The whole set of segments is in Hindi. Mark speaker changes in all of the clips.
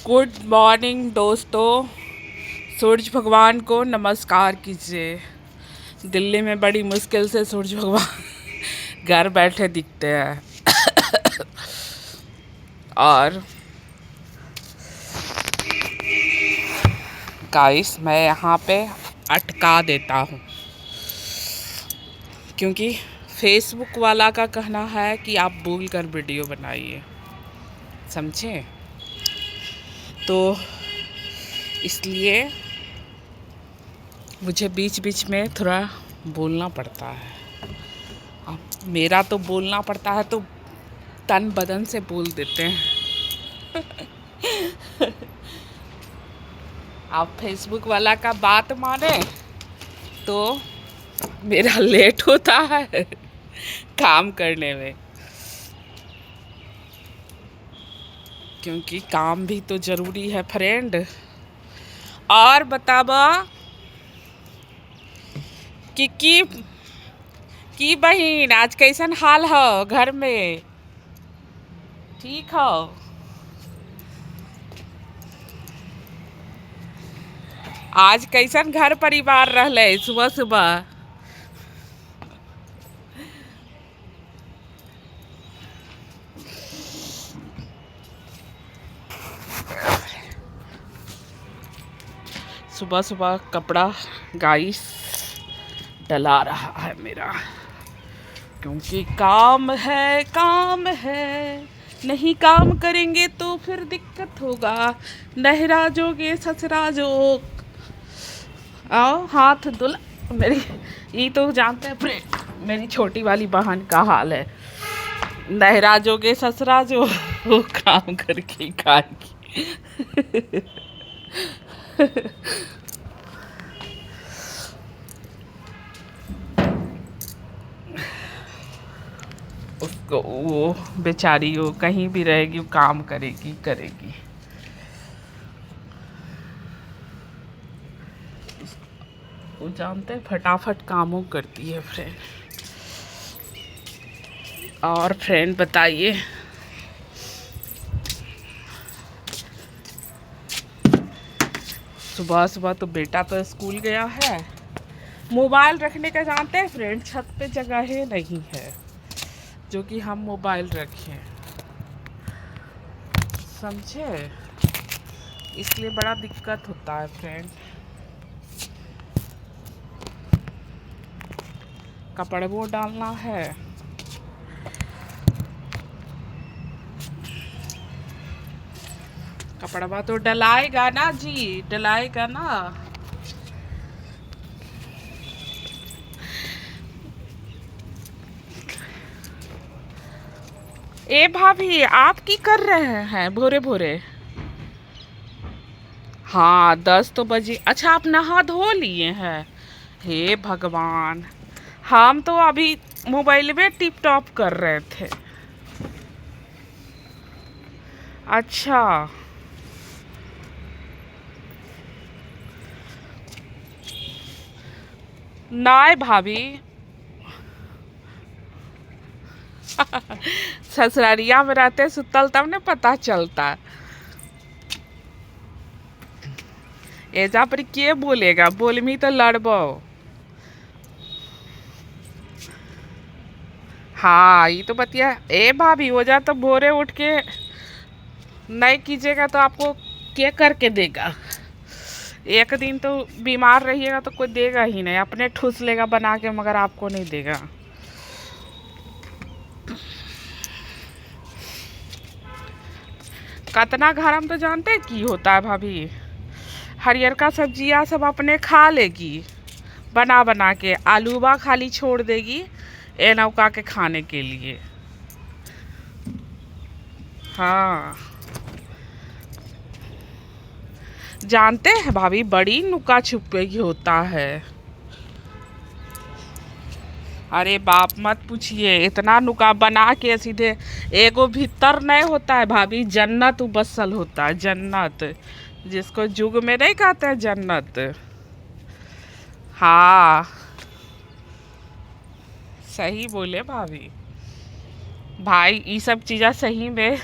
Speaker 1: गुड मॉर्निंग दोस्तों। सूरज भगवान को नमस्कार कीजिए। दिल्ली में बड़ी मुश्किल से सूरज भगवान घर बैठे दिखते हैं। और गाइस, मैं यहाँ पे अटका देता हूँ क्योंकि फेसबुक वाला का कहना है कि आप भूल कर वीडियो बनाइए, समझे? तो इसलिए मुझे बीच बीच में थोड़ा बोलना पड़ता है। अब मेरा तो बोलना पड़ता है तो तन बदन से बोल देते हैं। आप फेसबुक वाला का बात माने तो मेरा लेट होता है काम करने में, क्योंकि काम भी तो ज़रूरी है फ्रेंड। और बताबा कि बहिन, आज कैसन हाल हो घर में? ठीक हो? आज कैसन घर परिवार रहले सुबह सुबह? सुबह सुबह कपड़ा गाइस डला रहा है मेरा, क्योंकि काम है, काम है। नहीं काम करेंगे तो फिर दिक्कत होगा। नहरा जोगे ससुरा जोग। आओ हाथ धुल। मेरी ये तो जानते हैं फ्रेंड, मेरी छोटी वाली बहन का हाल है। नहरा जोगे ससुरा जो वो काम करके ही खाएगी। उसको वो बेचारी वो कहीं भी रहेगी, वो काम करेगी करेगी। वो जानते हैं फटाफट कामों करती है फ्रेंड। और फ्रेंड बताइए, सुबह सुबह तो बेटा तो स्कूल गया है। मोबाइल रखने का जानते हैं फ्रेंड, छत पे जगह ही नहीं है जो कि हम मोबाइल रखें, समझे? इसलिए बड़ा दिक्कत होता है फ्रेंड। कपड़े वो डालना है, कपड़वा तो डलाएगा ना जी, डलाएगा ना। ए भाभी, आप की कर रहे हैं भोरे भोरे? हाँ 10 तो बजे। अच्छा, आप नहा धो लिए हैं? हे भगवान, हम तो अभी मोबाइल में टिप टॉप कर रहे थे। अच्छा, नाय भाभी। ससुरारिया में रहते सुतल तब ने पता चलता। एजा पर के बोलेगा? बोलमी तो लड़बो। हाँ, ये तो बतिया। ए भाभी, वजह तो भोरे उठ के नहीं कीजिएगा तो आपको क्या करके देगा? एक दिन तो बीमार रहिएगा तो कोई देगा ही नहीं, अपने ठूस लेगा बना के, मगर आपको नहीं देगा। कतना घर में तो जानते हैं की होता है भाभी, हरियर का सब्जियां सब अपने खा लेगी बना बना के, आलूबा खाली छोड़ देगी ए नौका के खाने के लिए। हाँ, जानते हैं भाभी, बड़ी नुका छुपी होता है। अरे बाप मत पूछिए, इतना नुका बना के सीधे एगो भीतर नहीं होता है भाभी, जन्नत बसल होता है, जन्नत जिसको जुग में नहीं कहते हैं जन्नत। हाँ, सही बोले भाभी। भाई ये सब चीज़ा सही में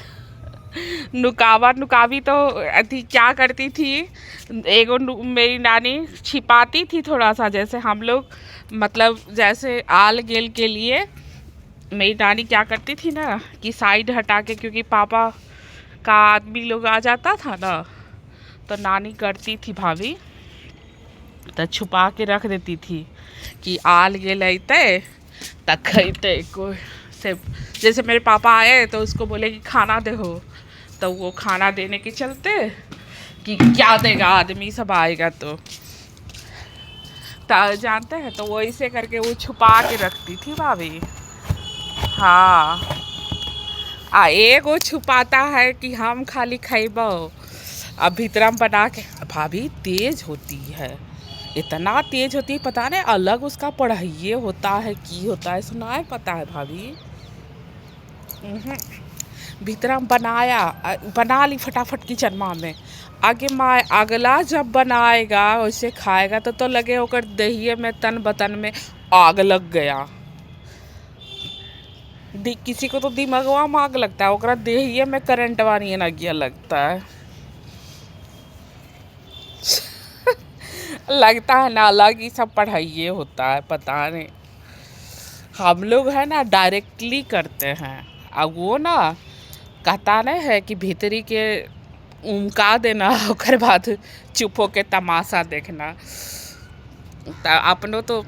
Speaker 1: नुकावा नुकावी तो अथी क्या करती थी, मेरी नानी छिपाती थी थोड़ा सा, जैसे हम लोग मतलब जैसे आल गेल के लिए मेरी नानी क्या करती थी ना कि साइड हटा के, क्योंकि पापा का आदमी लोग आ जाता था ना, तो नानी करती थी भाभी, तो छुपा के रख देती थी कि आल गेल अते त खैते कोई से। जैसे मेरे पापा आए तो उसको बोले कि खाना दे हो, तो वो खाना देने के चलते कि क्या देगा आदमी सब आएगा तो जानते हैं, तो वो ऐसे करके वो छुपा के रखती थी भाभी। हाँ, एगो छुपाता है कि हम खाली खैबो, अब भीतरम बना के। भाभी तेज होती है, इतना तेज होती है, पता नहीं अलग उसका पढ़ाइए होता है की होता है, सुना है पता है भाभी। भीतरम बना ली फटाफट किचन में, आगे माँ अगला जब बनाएगा वैसे खाएगा तो लगे होकर दहिए में तन बतन में आग लग गया। किसी को तो दिमागवा में आग लगता है, ओकरा देहिए में करंट वानी ना गया लगता है। लगता है ना अलग ही सब पढ़ाइए होता है, पता नहीं। हम लोग है ना डायरेक्टली करते हैं, अब वो ना कहता नहीं है कि भीतरी के उमका देना ओकर बाद चुप होके तमाशा देखना। अपनों तो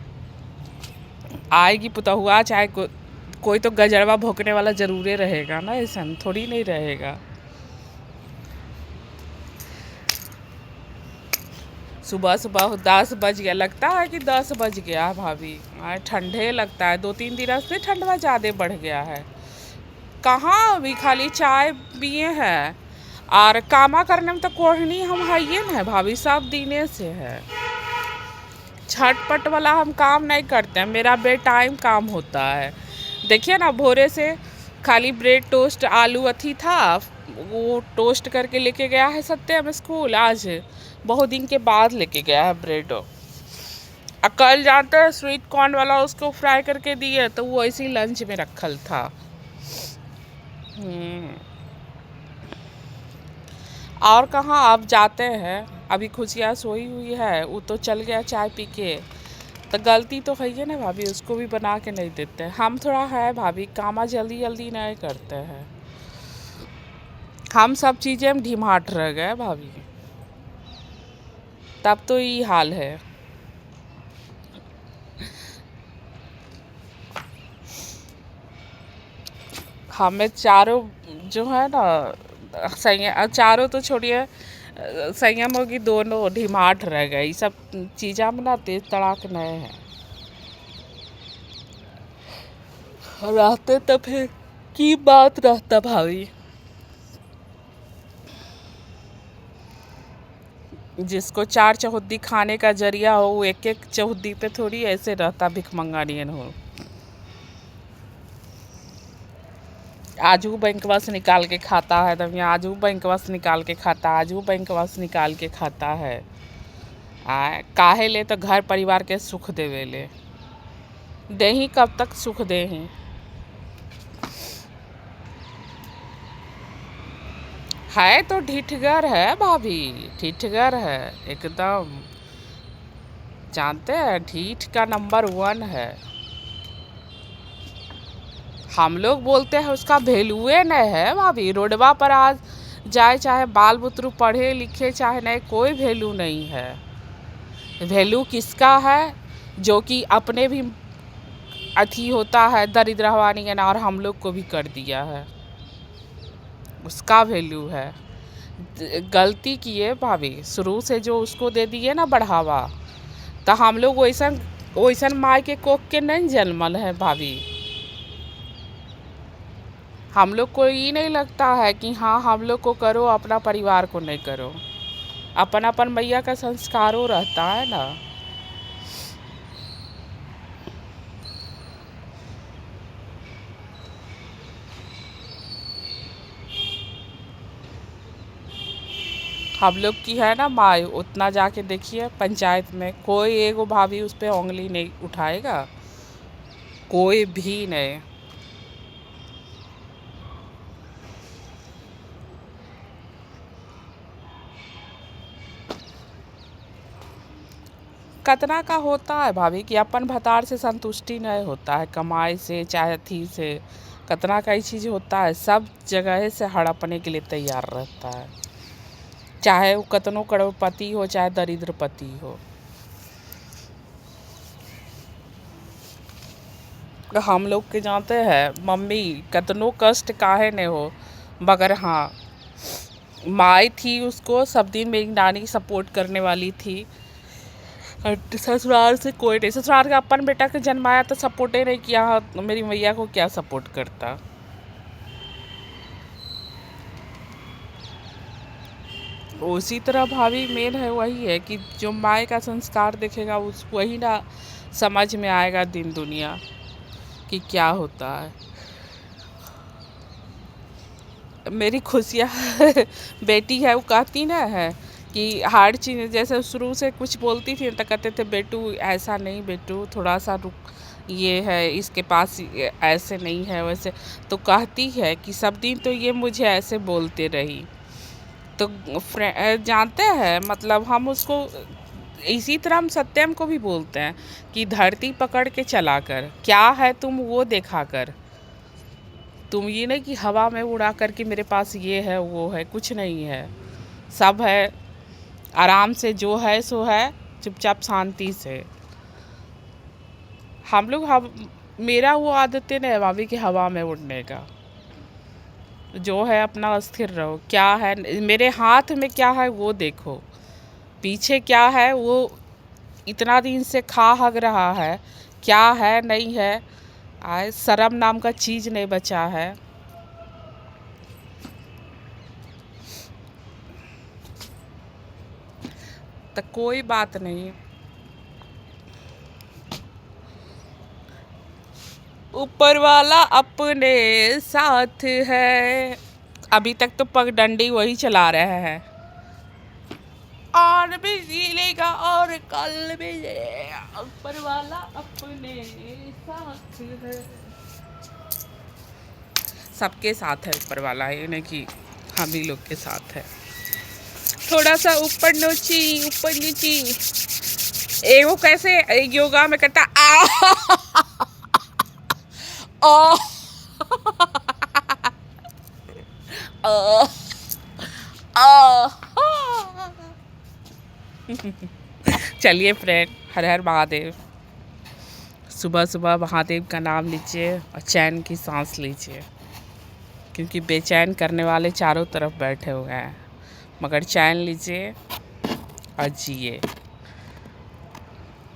Speaker 1: आएगी पुतहुआ चाहे कोई तो गजरवा भोंकने वाला जरूर रहेगा ना, ऐसा थोड़ी नहीं रहेगा। सुबह सुबह 10 बज गया, लगता है कि 10 बज गया भाभी। ठंडे लगता है, 2-3 दिन से ठंडवा ज़्यादा बढ़ गया है। कहाँ अभी खाली चाय पिए हैं, और कामा करने में तो कोढ़नी हम हाइए ना भाभी, सब दिने से है। झटपट वाला हम काम नहीं करते हैं, मेरा बे टाइम काम होता है। देखिए ना भोरे से खाली ब्रेड टोस्ट आलू अथी था, वो टोस्ट करके लेके गया है सत्यम स्कूल, आज बहुत दिन के बाद लेके गया है ब्रेड। कल जानते हैं स्वीट कॉर्न वाला उसको फ्राई करके दिए, तो वो ऐसे ही लंच में रखल था। और कहाँ आप जाते हैं, अभी खुशियाँ सोई हुई है, वो तो चल गया चाय पी के, तो गलती तो है ना भाभी, उसको भी बना के नहीं देते। हम थोड़ा है भाभी कामा जल्दी जल्दी नहीं करते हैं, हम सब चीज़ें में ढीमाट रह गए भाभी, तब तो ये हाल है। हमें चारों जो है ना चारों तो छोड़िए, संयम होगी दोनों ढीमाट रह गए, सब चीज़ा में ना तेज तड़ाक नए हैं रहते, तो फिर की बात रहता भाभी। जिसको 4 चौहद्दी खाने का जरिया हो, वो एक एक चौहद्दी पे थोड़ी ऐसे रहता भिखमंगा नियन हो। आजू बैंकवा से निकाल के खाता है, तब यहाँ आजू बैंकवा से निकाल के खाता, आजू बैंकवा से निकाल के खाता है। काहे ले तो घर परिवार के सुख देवे ले, देही कब तक सुख देही। है तो ढिठगर है भाभी, ढिठगर है एकदम, जानते हैं ढीठ का नंबर 1 है। हम लोग बोलते हैं उसका वैल्यूए नहीं है भाभी, रोडवा पर आज जाए चाहे बाल बुतरू पढ़े लिखे चाहे नहीं, कोई वैल्यू नहीं है। वैल्यू किसका है, जो कि अपने भी अथी होता है दरिद्रवानी है ना, और हम लोग को भी कर दिया है, उसका वैल्यू है। गलती किए भाभी, शुरू से जो उसको दे दिए ना बढ़ावा, तो हम लोग वैसन माई के कोख के नहीं जन्मल है भाभी। हम लोग को ये नहीं लगता है कि हाँ हम लोग को करो, अपना परिवार को नहीं करो। अपन अपन मैया का संस्कारों रहता है ना। हम लोग की है ना माँ, उतना जाके देखिए पंचायत में कोई एगो भाभी उस पर उंगली नहीं उठाएगा, कोई भी नहीं। कतना का होता है भाभी कि अपन भतार से संतुष्टि नहीं होता है, कमाई से चाहे थी से कतना का ही चीज़ होता है, सब जगह से हड़पने के लिए तैयार रहता है, चाहे वो कतनों करोड़पति हो चाहे दरिद्रपति हो। हम लोग के जानते हैं मम्मी कतनों कष्ट काहे ने हो, मगर हाँ माई थी उसको सब दिन मेरी नानी सपोर्ट करने वाली थी। और ससुराल से कोई नहीं, ससुराल का अपन बेटा के जन्माया तो सपोर्ट ही नहीं किया, तो मेरी मैया को क्या सपोर्ट करता। उसी तरह भाभी मेन है वही है कि जो माए का संस्कार देखेगा उस वही ना समझ में आएगा दिन दुनिया कि क्या होता है। मेरी खुशियाँ बेटी है वो कहती ना है कि हर चीज़ जैसे शुरू से कुछ बोलती थी तो कहते थे बेटू ऐसा नहीं, बेटू थोड़ा सा रुक, ये है इसके पास ऐसे नहीं है वैसे, तो कहती है कि सब दिन तो ये मुझे ऐसे बोलते रही। तो जानते हैं मतलब हम उसको इसी तरह हम सत्यम को भी बोलते हैं कि धरती पकड़ के चला कर, क्या है तुम वो देखा कर, तुम ये नहीं कि हवा में उड़ा कर कि मेरे पास ये है वो है, कुछ नहीं है, सब है आराम से, जो है सो है, चुपचाप शांति से। हम मेरा वो आदत है ना भाभी कि हवा में उड़ने का, जो है अपना स्थिर रहो, क्या है मेरे हाथ में क्या है वो देखो, पीछे क्या है वो इतना दिन से खा हग रहा है, क्या है नहीं है, आए शर्म नाम का चीज़ नहीं बचा है। तो कोई बात नहीं, ऊपर वाला अपने साथ है। अभी तक तो पगडंडी वही चला रहे हैं, और भी जी लेगा और कल भी जिएगा, ऊपर वाला अपने साथ है। सबके साथ है ऊपर वाला, ये नहीं कि हम ही लोग के साथ है। थोड़ा सा ऊपर नीची ऊपर नीची, वो कैसे योगा में करता आ आ आ चलिए फ्रेंड, हर हर महादेव। सुबह सुबह महादेव का नाम लीजिए और चैन की सांस लीजिए, क्योंकि बेचैन करने वाले चारों तरफ बैठे हुए हैं, मगर चैन लीजिए और जिए।